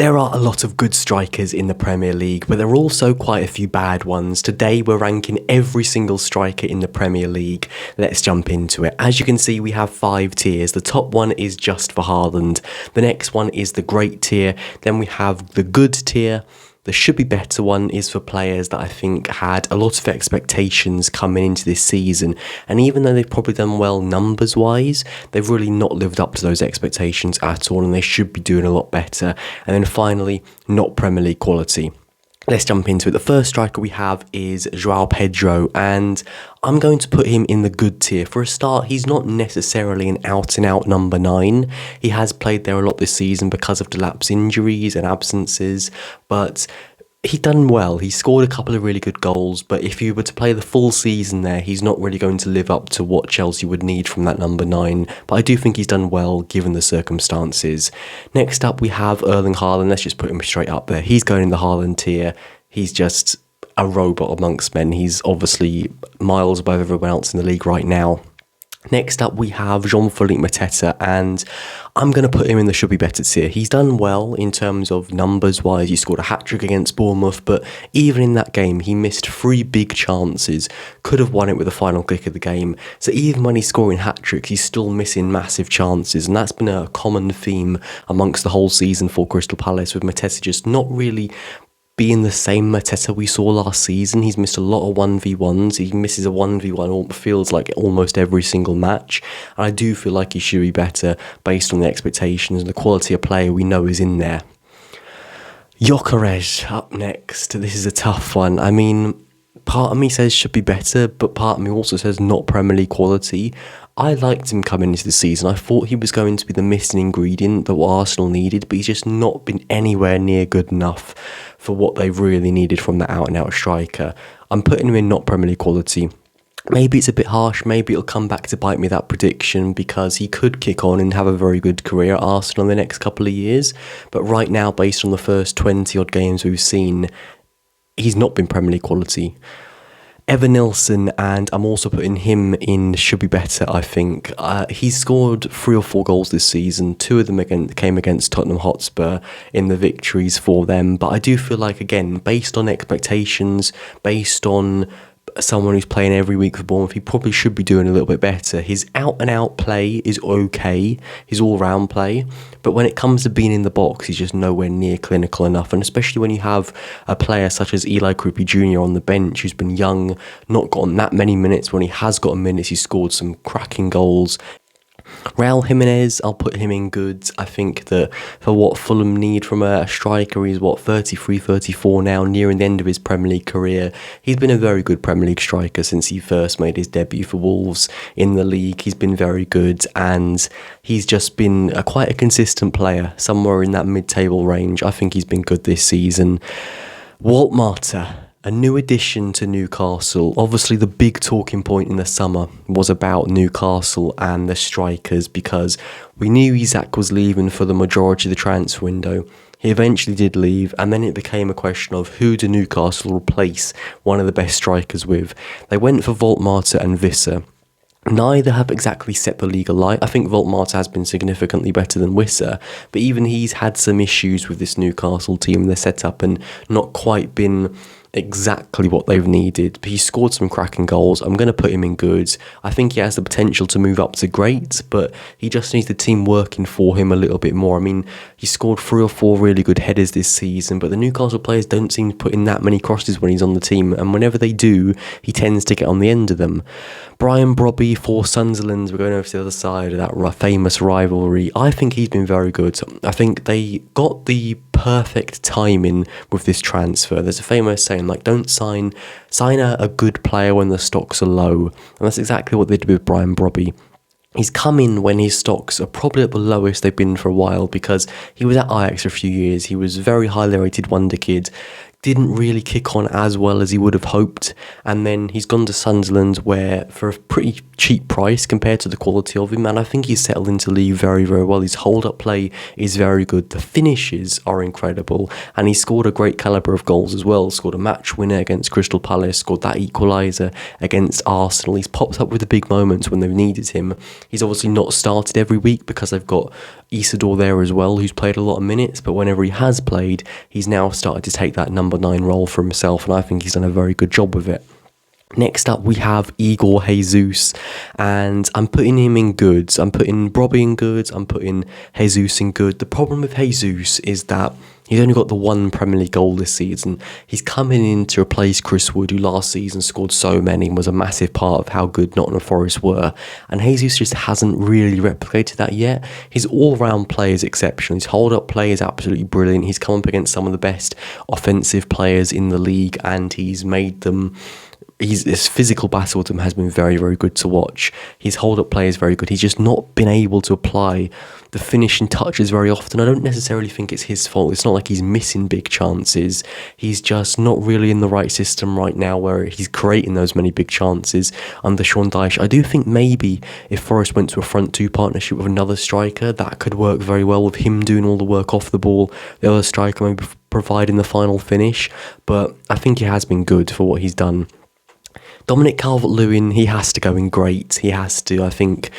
There are a lot of good strikers in the Premier League, but there are also quite a few bad ones. Today we're ranking every single striker in the Premier League. Let's jump into it. As you can see, we have 5 tiers. The top one is just for Haaland. The next one is the great tier. Then we have the good tier. The should be better one is for players that I think had a lot of expectations coming into this season, and even though they've probably done well numbers wise, they've really not lived up to those expectations at all, and they should be doing a lot better. And then finally, not Premier League quality. Let's jump into it. The first striker we have is João Pedro, and I'm going to put him in the good tier. For a start, he's not necessarily an out-and-out number 9. He has played there a lot this season because of delapse injuries and absences, but he done well. He scored a couple of really good goals, but if you were to play the full season there, he's not really going to live up to what Chelsea would need from that number 9. But I do think he's done well given the circumstances. Next up, we have Erling Haaland. Let's just put him straight up there. He's going in the Haaland tier. He's just a robot amongst men. He's obviously miles above everyone else in the league right now. Next up, we have Jean-Philippe Mateta, and I'm going to put him in the should be better tier. He's done well in terms of numbers-wise. He scored a hat-trick against Bournemouth, but even in that game, he missed 3 big chances, could have won it with the final kick of the game. So even when he's scoring hat-tricks, he's still missing massive chances, and that's been a common theme amongst the whole season for Crystal Palace, with Mateta just not really being the same Mateta we saw last season. He's missed a lot of 1v1s. He misses a 1v1, feels like almost every single match. And I do feel like he should be better based on the expectations and the quality of player we know is in there. Gyökeres up next. This is a tough one. I mean, part of me says should be better, but part of me also says not Premier League quality. I liked him coming into the season. I thought he was going to be the missing ingredient that Arsenal needed, but he's just not been anywhere near good enough for what they really needed from that out-and-out striker. I'm putting him in not Premier League quality. Maybe it's a bit harsh, maybe it'll come back to bite me, that prediction, because he could kick on and have a very good career at Arsenal in the next couple of years, but right now, based on the first 20-odd games we've seen, he's not been Premier League quality. Evan Nilsson, and I'm also putting him in should be better, I think. He's scored 3 or 4 goals this season. 2 of them came against Tottenham Hotspur in the victories for them. But I do feel like, again, based on expectations, based on someone who's playing every week for Bournemouth, he probably should be doing a little bit better. His out-and-out play is okay, his all-round play, but when it comes to being in the box, he's just nowhere near clinical enough, and especially when you have a player such as Eli Krupi Jr. on the bench, who's been young, not gotten that many minutes. When he has gotten minutes, he's scored some cracking goals. Raul Jimenez, I'll put him in good. I think that for what Fulham need from a striker, he's 33, 34 now, nearing the end of his Premier League career. He's been a very good Premier League striker since he first made his debut for Wolves in the league. He's been very good, and he's just been quite a consistent player, somewhere in that mid-table range. I think he's been good this season. Walt Marta, a new addition to Newcastle. Obviously, the big talking point in the summer was about Newcastle and the strikers, because we knew Isak was leaving for the majority of the transfer window. He eventually did leave, and then it became a question of who do Newcastle replace one of the best strikers with. They went for Walt Marta and Visser. Neither have exactly set the league alight. I think Walt Marta has been significantly better than Visser, but even he's had some issues with this Newcastle team, their setup, and not quite been exactly what they've needed. But he scored some cracking goals. I'm going to put him in good. I think he has the potential to move up to great, but he just needs the team working for him a little bit more. I mean, he scored 3 or 4 really good headers this season, but the Newcastle players don't seem to put in that many crosses when he's on the team, and whenever they do, he tends to get on the end of them. Brian Brobby for Sunderland, we're going over to the other side of that famous rivalry. I think he's been very good. I think they got the perfect timing with this transfer. There's a famous saying, like, don't sign a good player when the stocks are low, and that's exactly what they did with Brian Brobby. He's come in when his stocks are probably at the lowest they've been for a while, because he was at Ajax for a few years. He was a very highly rated wonder kid, didn't really kick on as well as he would have hoped, and then he's gone to Sunderland where for a pretty cheap price compared to the quality of him, and I think he's settled into league very, very well. His hold-up play is very good, the finishes are incredible, and he scored a great calibre of goals as well. Scored a match winner against Crystal Palace, scored that equaliser against Arsenal. He's popped up with the big moments when they've needed him. He's obviously not started every week because they've got Isidore there as well, who's played a lot of minutes, but whenever he has played, he's now started to take that number 9 role for himself, and I think he's done a very good job with it. Next up, we have Igor Jesus, and I'm putting him in goods. I'm putting Bobby in goods, I'm putting Jesus in good. The problem with Jesus is that he's only got the one Premier League goal this season. He's coming in to replace Chris Wood, who last season scored so many and was a massive part of how good Nottingham Forest were. And Jesus just hasn't really replicated that yet. His all-round play is exceptional. His hold-up play is absolutely brilliant. He's come up against some of the best offensive players in the league, and he's made them... His physical battle with them has been very, very good to watch. His hold-up play is very good. He's just not been able to apply the finishing touches very often. I don't necessarily think it's his fault. It's not like he's missing big chances. He's just not really in the right system right now where he's creating those many big chances under Sean Dyche. I do think maybe if Forest went to a front two partnership with another striker, that could work very well with him doing all the work off the ball, the other striker maybe providing the final finish. But I think he has been good for what he's done. Dominic Calvert-Lewin, he has to go in great. He has to, I think,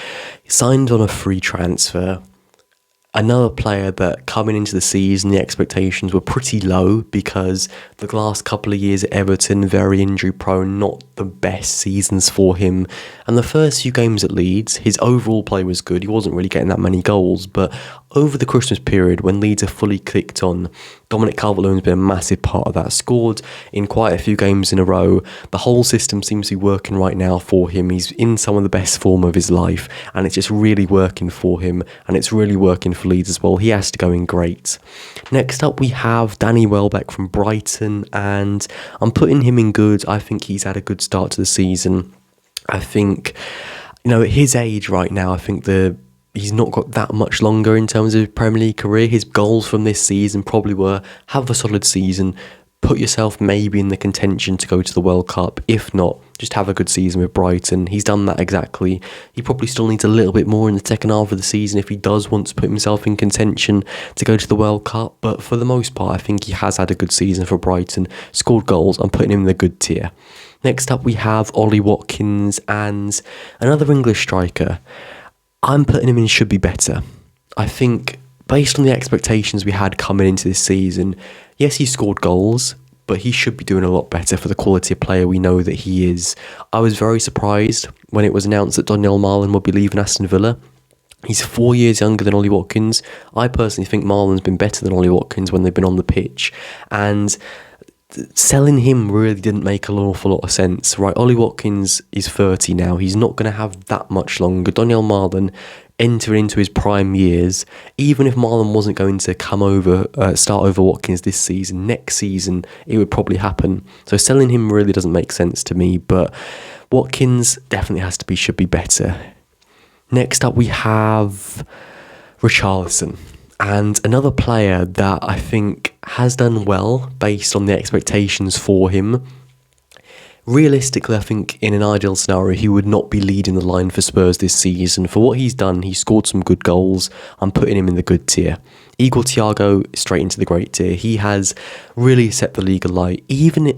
signed on a free transfer. Another player that coming into the season, the expectations were pretty low because the last couple of years at Everton, very injury prone, not the best seasons for him. And the first few games at Leeds, his overall play was good. He wasn't really getting that many goals, but over the Christmas period, when Leeds are fully clicked on, Dominic Calvert-Lewin's been a massive part of that. Scored in quite a few games in a row. The whole system seems to be working right now for him. He's in some of the best form of his life, and it's just really working for him, and it's really working for Leeds as well. He has to go in great. Next up, we have Danny Welbeck from Brighton, and I'm putting him in good. I think he's had a good start to the season. I think, at his age right now, I think he's not got that much longer in terms of his Premier League career. His goals from this season probably were have a solid season, put yourself maybe in the contention to go to the World Cup. If not, just have a good season with Brighton. He's done that exactly. He probably still needs a little bit more in the second half of the season if he does want to put himself in contention to go to the World Cup. But for the most part, I think he has had a good season for Brighton. Scored goals. I'm putting him in the good tier. Next up, we have Ollie Watkins and another English striker. I'm putting him in should be better. I think based on the expectations we had coming into this season, yes, he scored goals, but he should be doing a lot better for the quality of player we know that he is. I was very surprised when it was announced that Donyell Marlon would be leaving Aston Villa. He's 4 years younger than Ollie Watkins. I personally think Marlon's been better than Ollie Watkins when they've been on the pitch, and selling him really didn't make an awful lot of sense, right? Ollie Watkins is 30 now. He's not going to have that much longer. Donyell Marlon entering into his prime years. Even if Marlon wasn't going to start over Watkins this season, next season it would probably happen. So selling him really doesn't make sense to me, but Watkins definitely should be better. Next up, we have Richarlison. And another player that I think has done well based on the expectations for him. Realistically, I think in an ideal scenario, he would not be leading the line for Spurs this season. For what he's done, he scored some good goals. I'm putting him in the good tier. Igor Thiago, straight into the great tier. He has really set the league alight.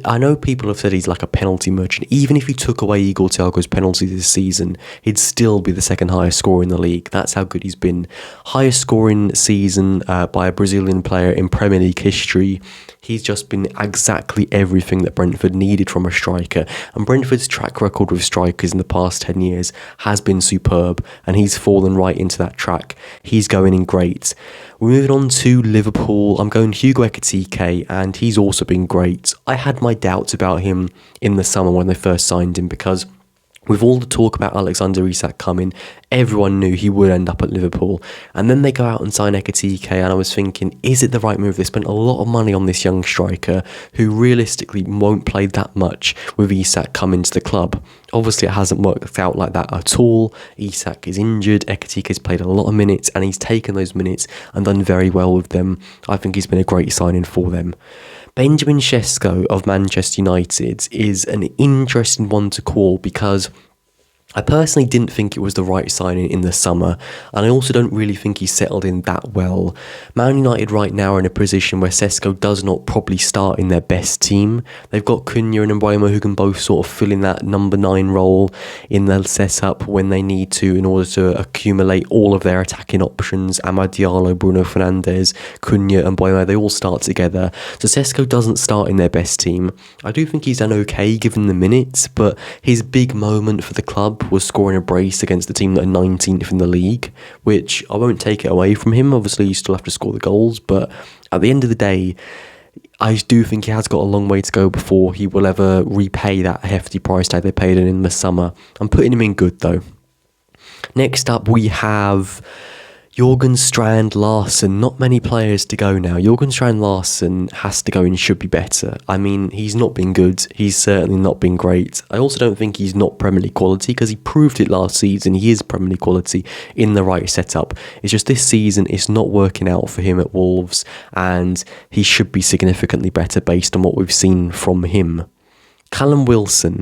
I know people have said he's like a penalty merchant. Even if you took away Igor Thiago's penalties this season, he'd still be the second highest scorer in the league. That's how good he's been. Highest scoring season by a Brazilian player in Premier League history. He's just been exactly everything that Brentford needed from a striker. And Brentford's track record with strikers in the past 10 years has been superb, and he's fallen right into that track. He's going in great. We're moving on to Liverpool. I'm going Hugo Ekitike, and he's also been great. I had my doubts about him in the summer when they first signed him because with all the talk about Alexander Isak coming, everyone knew he would end up at Liverpool. And then they go out and sign Ekitike, and I was thinking, is it the right move? They spent a lot of money on this young striker who realistically won't play that much with Isak coming to the club. Obviously, it hasn't worked out like that at all. Isak is injured, Ekitike has played a lot of minutes, and he's taken those minutes and done very well with them. I think he's been a great signing for them. Benjamin Sesko of Manchester United is an interesting one to call because I personally didn't think it was the right signing in the summer, and I also don't really think he's settled in that well. Man United right now are in a position where Sesko does not probably start in their best team. They've got Cunha and Mbeumo who can both sort of fill in that number 9 role in the setup when they need to in order to accumulate all of their attacking options. Amad Diallo, Bruno Fernandes, Cunha and Mbeumo, they all start together. So Sesko doesn't start in their best team. I do think he's done okay given the minutes, but his big moment for the club was scoring a brace against the team that are 19th in the league, which I won't take it away from him. Obviously, you still have to score the goals, but at the end of the day, I do think he has got a long way to go before he will ever repay that hefty price tag they paid him in the summer. I'm putting him in good, though. Next up, we have Jorgen Strand Larsen. Not many players to go now. Jorgen Strand Larsen has to go and should be better. I mean, he's not been good. He's certainly not been great. I also don't think he's not Premier League quality because he proved it last season. He is Premier League quality in the right setup. It's just this season it's not working out for him at Wolves, and he should be significantly better based on what we've seen from him. Callum Wilson.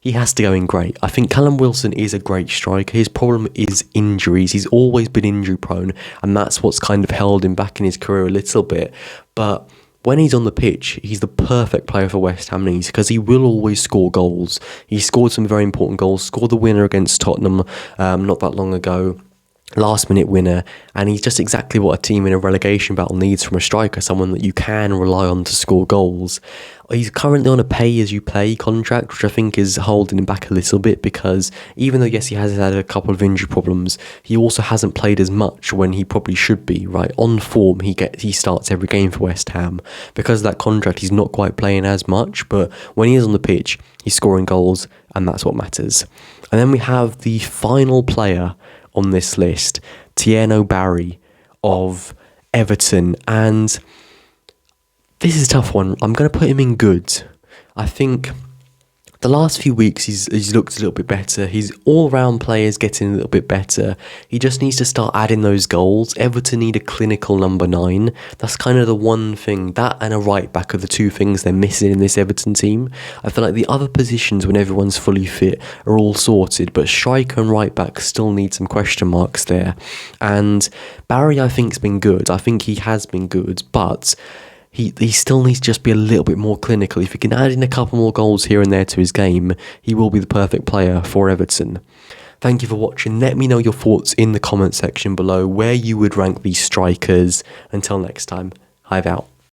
He has to go in great. I think Callum Wilson is a great striker. His problem is injuries. He's always been injury prone, and that's what's kind of held him back in his career a little bit. But when he's on the pitch, he's the perfect player for West Ham needs because he will always score goals. He scored some very important goals, scored the winner against Tottenham not that long ago. Last minute winner, and he's just exactly what a team in a relegation battle needs from a striker, someone that you can rely on to score goals. He's currently on a pay-as-you-play contract, which I think is holding him back a little bit because even though, yes, he has had a couple of injury problems, he also hasn't played as much when he probably should be, right? On form, he starts every game for West Ham. Because of that contract, he's not quite playing as much, but when he is on the pitch, he's scoring goals, and that's what matters. And then we have the final player on this list, Tieno Barry of Everton, and this is a tough one. I'm going to put him in good. I think the last few weeks he's looked a little bit better. His all-round play is getting a little bit better. He just needs to start adding those goals. Everton need a clinical number 9. That's kind of the one thing. That and a right-back are the two things they're missing in this Everton team. I feel like the other positions, when everyone's fully fit, are all sorted, but striker and right-back still need some question marks there. And Barry, I think, has been good. I think he has been good, but He still needs to just be a little bit more clinical. If he can add in a couple more goals here and there to his game, he will be the perfect player for Everton. Thank you for watching. Let me know your thoughts in the comment section below, where you would rank these strikers. Until next time, Hive out.